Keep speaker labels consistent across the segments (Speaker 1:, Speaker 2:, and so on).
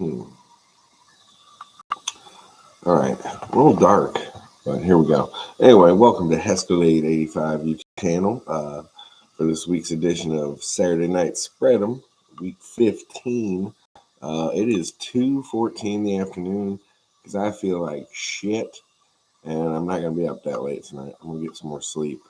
Speaker 1: All right. A little dark, but here we go. Anyway, welcome to Hescalade 85 YouTube channel for this week's edition of Saturday Night Spread'em, week 15. It is 2:14 in the afternoon because I feel like shit, and I'm not going to be up that late tonight. I'm going to get some more sleep.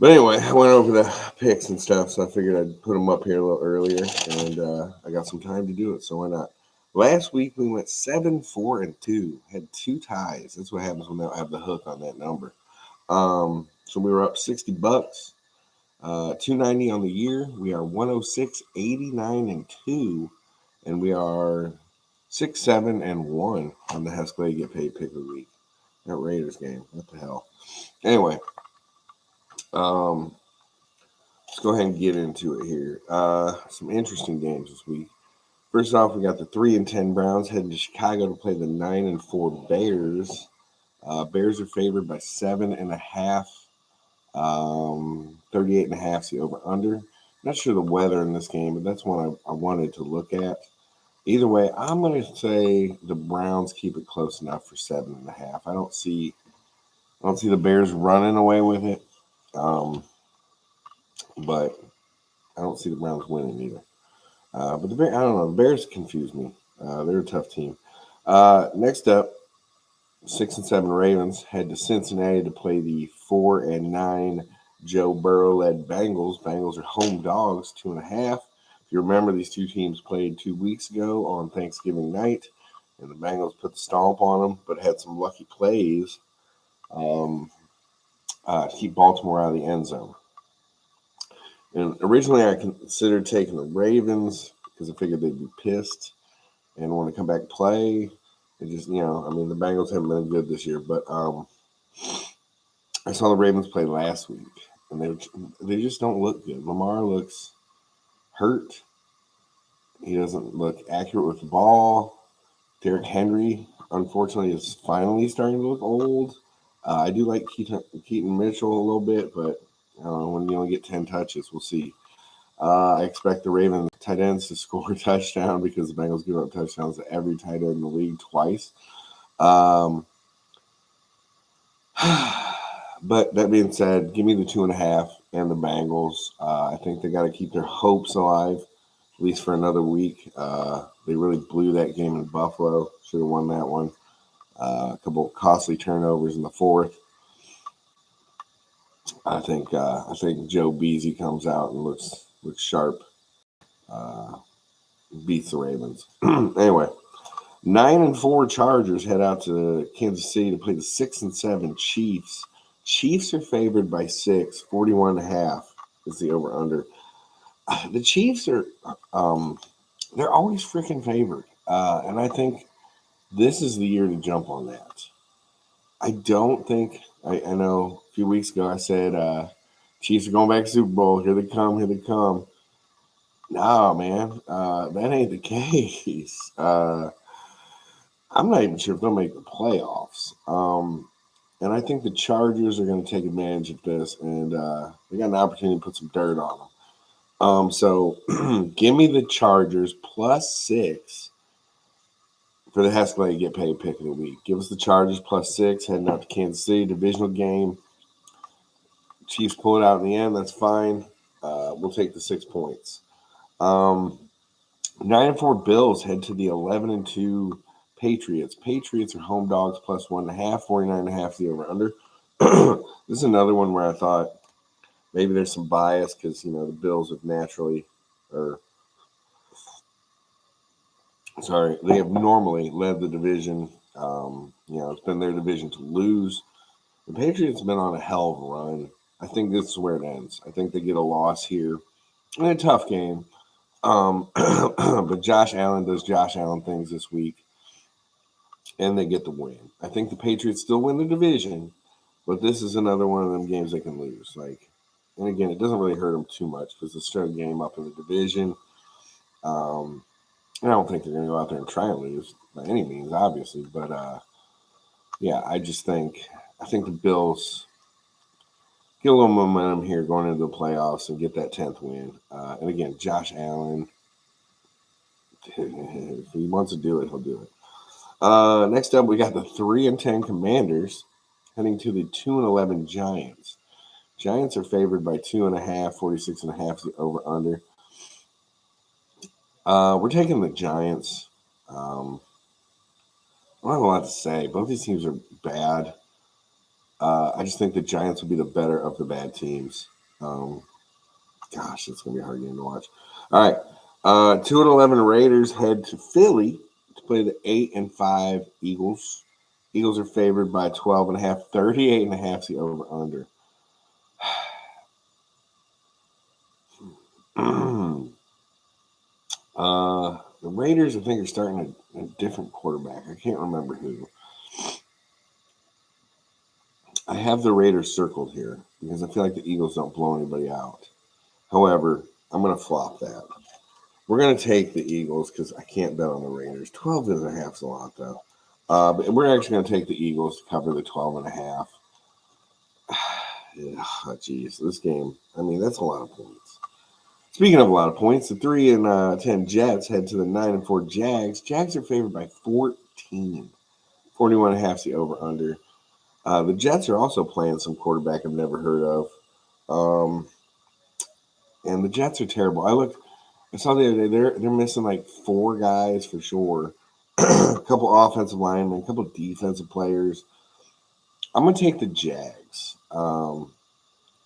Speaker 1: But anyway, I went over the picks and stuff, so I figured I'd put them up here a little earlier, and I got some time to do it, so why not? Last week we went 7-4-2, had two ties. That's what happens when they don't have the hook on that number. So we were up $60, $290 on the year. We are 106, 89-2, and we are 6-7-1 on the Hescalade Get Paid Pick of the Week. That Raiders game, what the hell? Anyway. Let's go ahead and get into it here. Some interesting games this week. First off, we got the 3-10 Browns heading to Chicago to play the 9-4 Bears. Bears are favored by 7.5. 38.5 is the over/under. Not sure the weather in this game, but that's one I wanted to look at. Either way, I'm going to say the Browns keep it close enough for 7.5. I don't see the Bears running away with it. But I don't see the Browns winning either. But I don't know. The Bears confuse me. They're a tough team. Next up, 6-7 Ravens head to Cincinnati to play the 4-9 Joe Burrow-led Bengals. Bengals are home dogs, 2.5. If you remember, these two teams played 2 weeks ago on Thanksgiving night, and the Bengals put the stomp on them, but had some lucky plays to keep Baltimore out of the end zone. And originally, I considered taking the Ravens because I figured they'd be pissed and want to come back and play. It just, the Bengals haven't been good this year. But I saw the Ravens play last week, and they just don't look good. Lamar looks hurt. He doesn't look accurate with the ball. Derrick Henry, unfortunately, is finally starting to look old. I do like Keaton Mitchell a little bit, but when you only get 10 touches, we'll see. I expect the Ravens tight ends to score a touchdown because the Bengals give up touchdowns to every tight end in the league twice. But that being said, give me the 2.5 and the Bengals. I think they got to keep their hopes alive, at least for another week. They really blew that game in Buffalo. Should have won that one. A couple of costly turnovers in the fourth. I think Joe Beasy comes out and looks sharp. Beats the Ravens. Anyway, 9-4 Chargers head out to Kansas City to play the 6-7 Chiefs. Chiefs are favored by 6. 41.5 is the over/under. The Chiefs are they're always freaking favored, and I think this is the year to jump on that. I don't think I know a few weeks ago I said Chiefs are going back to Super Bowl. Here they come. Here they come. No, man, that ain't the case. I'm not even sure if they'll make the playoffs. And I think the Chargers are going to take advantage of this, and they got an opportunity to put some dirt on them. So give me the Chargers plus 6 for the Hescalade Get Paid Pick of the Week. Give us the Chargers plus 6 heading out to Kansas City, divisional game. Chiefs pull it out in the end. That's fine. We'll take the 6 points. 9-4 Bills head to the 11-2 Patriots. Patriots are home dogs plus 1.5. 49.5 the over/under. This is another one where I thought maybe there's some bias because the Bills have they have normally led the division. It's been their division to lose. The Patriots have been on a hell of a run. I think this is where it ends. I think they get a loss here in a tough game. But Josh Allen does Josh Allen things this week, and they get the win. I think the Patriots still win the division, but this is another one of them games they can lose. And again, it doesn't really hurt them too much because it's still a game up in the division. And I don't think they're going to go out there and try and lose by any means, obviously. But I think the Bills get a little momentum here going into the playoffs and get that 10th win. And again, Josh Allen, If he wants to do it, he'll do it. Next up, we got the 3-10 Commanders heading to the 2-11 Giants. Giants are favored by 2.5, 46.5 is the over under. We're taking the Giants. I don't have a lot to say. Both these teams are bad. I just think the Giants will be the better of the bad teams. Gosh, it's going to be a hard game to watch. All right. 2-11 Raiders head to Philly to play the 8-5 Eagles. Eagles are favored by 12.5, 38.5 is the over under. The Raiders, I think, are starting a different quarterback. I can't remember who. I have the Raiders circled here because I feel like the Eagles don't blow anybody out. However, I'm going to flop that. We're going to take the Eagles because I can't bet on the Raiders. 12.5 is a lot, though. But we're actually going to take the Eagles to cover the 12.5. Geez, this game, I mean, that's a lot of points. Speaking of a lot of points, the 3-10 Jets head to the 9-4 Jags. Jags are favored by 14. 41.5 is the over-under. The Jets are also playing some quarterback I've never heard of. And the Jets are terrible. I saw the other day, they're missing like 4 guys for sure. A couple offensive linemen, a couple defensive players. I'm going to take the Jags. I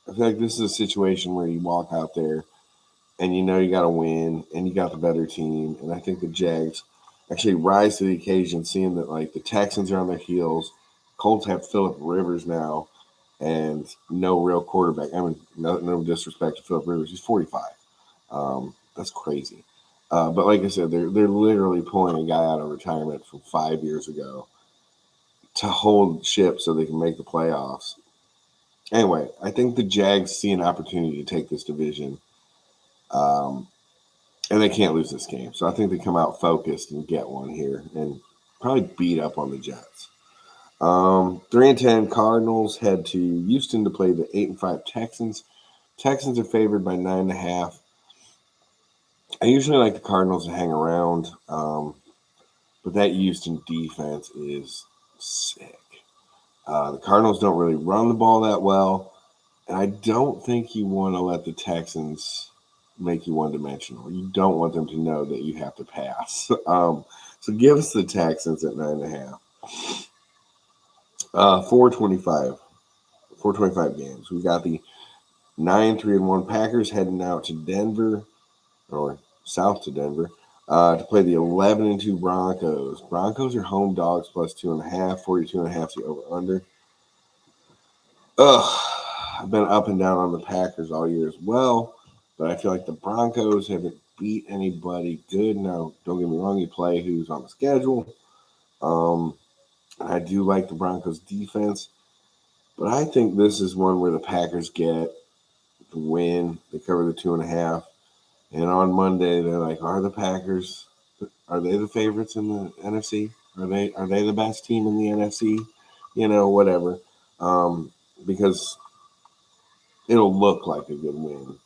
Speaker 1: feel like this is a situation where you walk out there and you know you got to win and you got the better team. And I think the Jags actually rise to the occasion, seeing that like the Texans are on their heels. Colts have Phillip Rivers now and no real quarterback. I mean, no disrespect to Phillip Rivers. He's 45. That's crazy. But like I said, they're literally pulling a guy out of retirement from 5 years ago to hold ship so they can make the playoffs. Anyway, I think the Jags see an opportunity to take this division, and they can't lose this game. So I think they come out focused and get one here and probably beat up on the Jets. 3-10 Cardinals head to Houston to play the 8-5 Texans. Texans are favored by 9.5. I usually like the Cardinals to hang around, but that Houston defense is sick. The Cardinals don't really run the ball that well, and I don't think you want to let the Texans make you one-dimensional. You don't want them to know that you have to pass. So give us the Texans at 9.5. 425 games. We've got the 9-3-1 Packers heading out to Denver, or south to Denver, to play the 11-2 Broncos. Broncos are home dogs plus 2.5, 42.5 the over/under. I've been up and down on the Packers all year as well, but I feel like the Broncos haven't beat anybody good. Now, don't get me wrong, you play who's on the schedule. I do like the Broncos defense, but I think this is one where the Packers get the win. They cover the 2.5. And on Monday, they're like, are the Packers, are they the favorites in the NFC? Are they the best team in the NFC? Whatever. Because it'll look like a good win,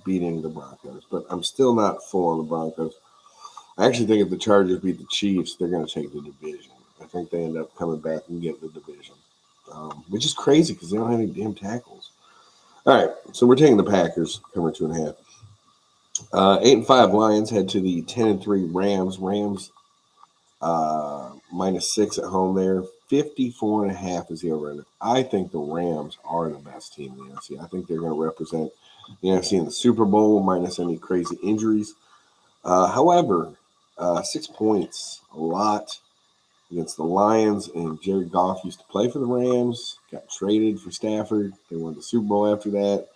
Speaker 1: beating the Broncos. But I'm still not full on the Broncos. I actually think if the Chargers beat the Chiefs, they're going to take the division. I think they end up coming back and get the division, which is crazy because they don't have any damn tackles. All right, so we're taking the Packers, covering 2.5. 8-5 Lions head to the 10-3 Rams. Rams -6 at home there. 54.5 is the over-under. I think the Rams are the best team in the NFC. I think they're going to represent the NFC in the Super Bowl minus any crazy injuries. However, 6 points, a lot against the Lions, and Jared Goff used to play for the Rams, got traded for Stafford. They won the Super Bowl after that.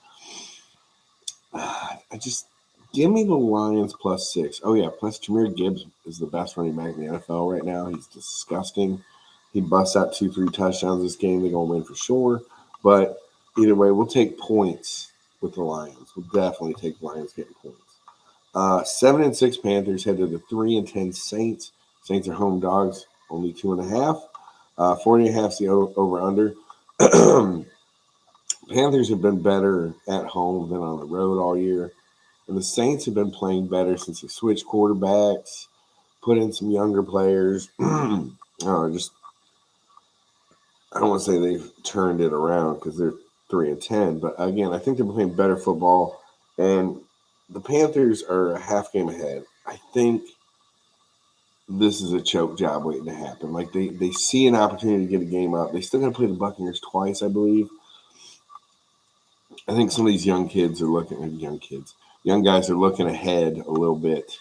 Speaker 1: Give me the Lions +6. Oh, yeah, plus Jahmyr Gibbs is the best running back in the NFL right now. He's disgusting. He busts out 2-3 touchdowns this game. They're going to win for sure. But either way, we'll take points with the Lions. We'll definitely take the Lions getting points. 7-6 Panthers head to the 3-10 Saints. Saints are home dogs, only 2.5. 40.5 is the over-under. Panthers have been better at home than on the road all year. And the Saints have been playing better since they switched quarterbacks. put in some younger players. I don't want to say they've turned it around because they're 3-10, but again, I think they're playing better football, and the Panthers are a half game ahead. I think this is a choke job waiting to happen. Like they see an opportunity to get a game up. They still got to play the Buccaneers twice, I believe. I think some of these young guys are looking ahead a little bit,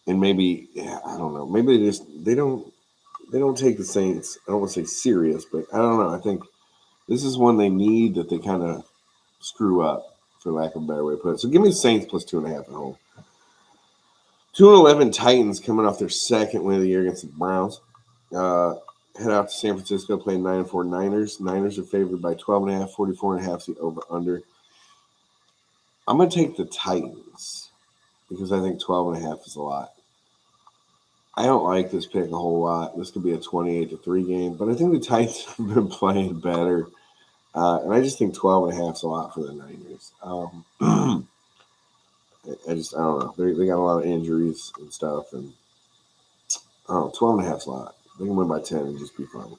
Speaker 1: and maybe I don't know. Maybe they don't take the Saints. I don't want to say serious, but I don't know. I think this is one they need that they kind of screw up, for lack of a better way to put it. So give me the Saints plus 2.5 at home. 2-11 Titans coming off their second win of the year against the Browns. Head out to San Francisco playing 9-4 Niners. Niners are favored by 12.5, 44.5 the over under. I'm going to take the Titans because I think 12.5 is a lot. I don't like this pick a whole lot. This could be a 28-3 game, but I think the Titans have been playing better. And I just think 12.5 is a lot for the Niners. I don't know. They got a lot of injuries and stuff, and 12.5 is a lot. They can win by 10 and just be fine.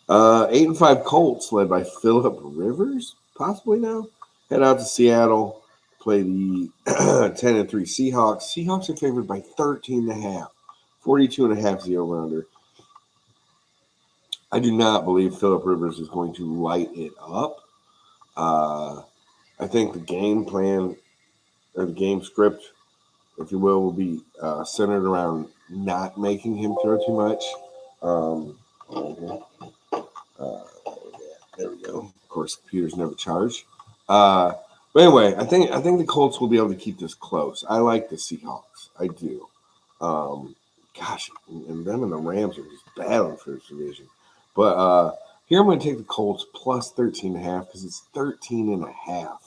Speaker 1: 8-5 Colts led by Phillip Rivers, possibly now. Head out to Seattle, play the 10-3 Seahawks. Seahawks are favored by 13.5. 42.5 is the over-under. I do not believe Phillip Rivers is going to light it up. I think the game plan or the game script, if you will be centered around not making him throw too much. There we go. Of course, computers never charge. But anyway, I think the Colts will be able to keep this close. I like the Seahawks. I do. And them and the Rams are just battling for this division. But here I'm going to take the Colts plus 13.5 because it's 13.5.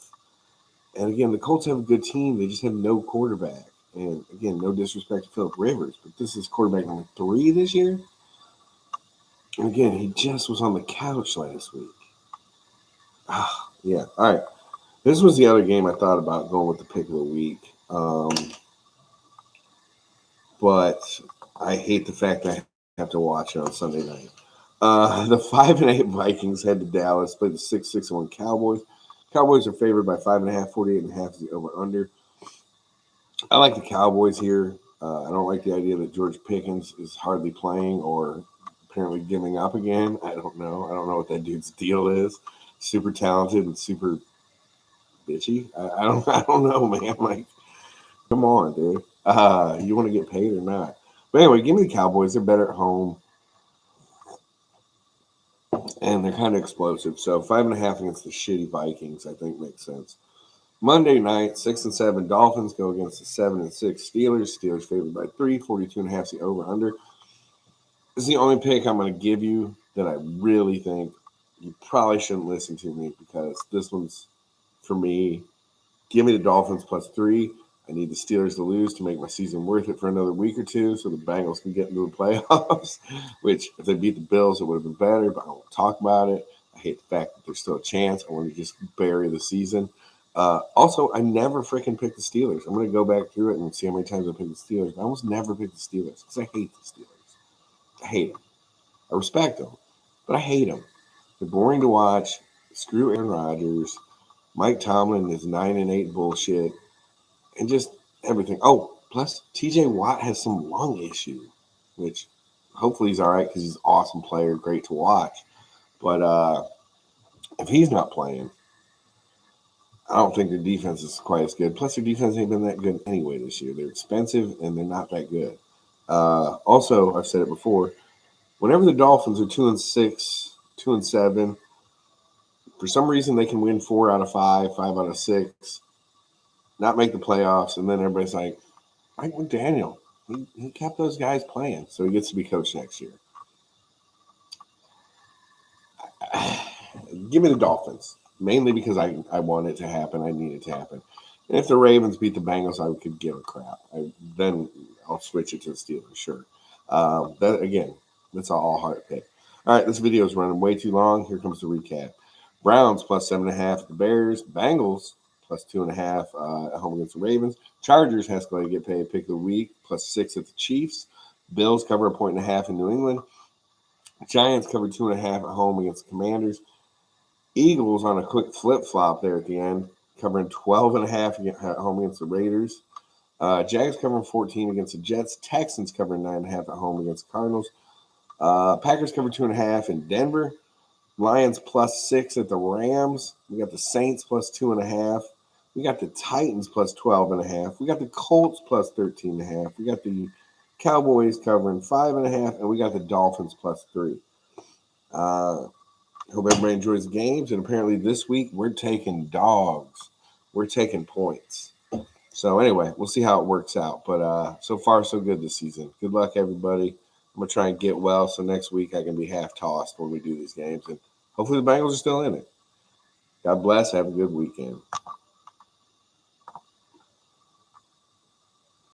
Speaker 1: And again, the Colts have a good team. They just have no quarterback. And again, no disrespect to Phillip Rivers, but this is quarterback number 3 this year. And again, he just was on the couch last week. Yeah. All right. This was the other game I thought about going with the pick of the week. But I hate the fact that I have to watch it on Sunday night. The 5-8 Vikings head to Dallas, play the 6-1 Cowboys. Cowboys are favored by 5.5, 48.5 is the over-under. I like the Cowboys here. I don't like the idea that George Pickens is hardly playing or apparently giving up again. I don't know. I don't know what that dude's deal is. Super talented and super bitchy. I don't know, man. Like, come on, dude. You want to get paid or not? But anyway, give me the Cowboys. They're better at home. And they're kind of explosive. So 5.5 against the shitty Vikings, I think makes sense. Monday night, 6-7 Dolphins go against the 7-6 Steelers. Steelers favored by 3, 42.5 is the over-under. This is the only pick I'm going to give you that I really think you probably shouldn't listen to me because this one's for me. Give me the Dolphins plus 3. I need the Steelers to lose to make my season worth it for another week or two so the Bengals can get into the playoffs, which if they beat the Bills, it would have been better, but I won't talk about it. I hate the fact that there's still a chance. I want to just bury the season. Also, I never freaking picked the Steelers. I'm going to go back through it and see how many times I picked the Steelers. I almost never picked the Steelers because I hate the Steelers. I hate them. I respect them, but I hate them. They're boring to watch. Screw Aaron Rodgers. Mike Tomlin is 9-8 bullshit. And just everything. Oh, plus TJ Watt has some lung issue, which hopefully he's all right because he's an awesome player, great to watch. But if he's not playing, I don't think their defense is quite as good. Plus, their defense ain't been that good anyway this year. They're expensive and they're not that good. Also, I've said it before. Whenever the Dolphins are 2-6, 2-7, for some reason they can win 4 out of 5, 5 out of 6. Not make the playoffs, and then everybody's like, Mike McDaniel, he kept those guys playing, so he gets to be coach next year. Give me the Dolphins, mainly because I want it to happen. I need it to happen. And if the Ravens beat the Bengals, I could give a crap. Then I'll switch it to the Steelers, sure. That's all heart pick. All right, this video is running way too long. Here comes the recap. Browns plus 7.5 the Bears. Bengals plus 2.5 at home against the Ravens. Chargers has to get paid pick of the week, plus 6 at the Chiefs. Bills cover 1.5 in New England. Giants cover 2.5 at home against the Commanders. Eagles on a quick flip-flop there at the end, covering 12.5 at home against the Raiders. Jags covering 14 against the Jets. Texans covering 9.5 at home against the Cardinals. Packers cover 2.5 in Denver. Lions plus 6 at the Rams. We got the Saints plus 2.5. We got the Titans plus 12.5. We got the Colts plus 13.5. We got the Cowboys covering 5.5, and we got the Dolphins plus 3. Hope everybody enjoys the games. And apparently this week we're taking dogs. We're taking points. So anyway, we'll see how it works out. But so far so good this season. Good luck, everybody. I'm gonna try and get well so next week I can be half tossed when we do these games, and hopefully the Bengals are still in it. God bless. Have a good weekend.